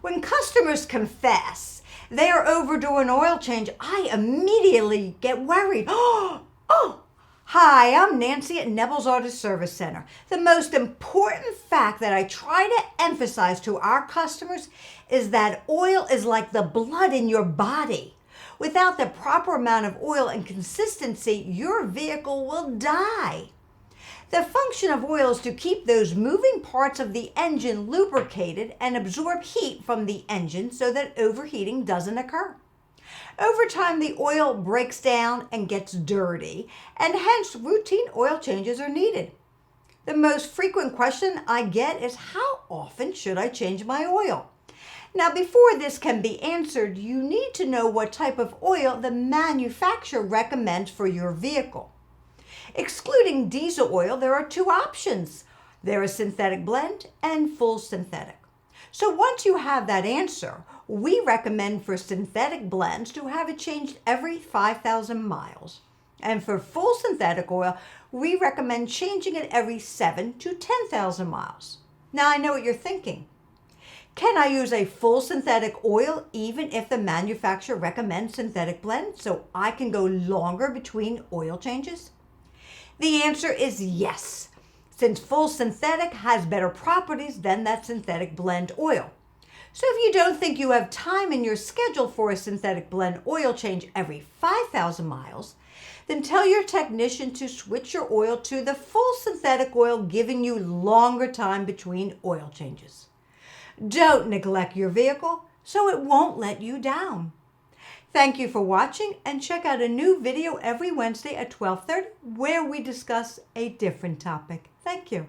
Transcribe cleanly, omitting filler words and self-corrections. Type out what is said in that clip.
When customers confess they are overdue an oil change, I immediately get worried. Oh, hi, I'm Nancy at Neville's Auto Service Center. The most important fact that I try to emphasize to our customers is that oil is like the blood in your body. Without the proper amount of oil and consistency, your vehicle will die. The function of oil is to keep those moving parts of the engine lubricated and absorb heat from the engine so that overheating doesn't occur. Over time, the oil breaks down and gets dirty, and hence routine oil changes are needed. The most frequent question I get is, how often should I change my oil? Now, before this can be answered, you need to know what type of oil the manufacturer recommends for your vehicle. Excluding diesel oil, there are two options. There is synthetic blend and full synthetic. So once you have that answer, we recommend for synthetic blends to have it changed every 5,000 miles. And for full synthetic oil, we recommend changing it every 7 to 10,000 miles. Now I know what you're thinking. Can I use a full synthetic oil even if the manufacturer recommends synthetic blend so I can go longer between oil changes? The answer is yes, since full synthetic has better properties than that synthetic blend oil. So if you don't think you have time in your schedule for a synthetic blend oil change every 5,000 miles, then tell your technician to switch your oil to the full synthetic oil, giving you longer time between oil changes. Don't neglect your vehicle so it won't let you down. Thank you for watching, and check out a new video every Wednesday at 12:30 where we discuss a different topic. Thank you.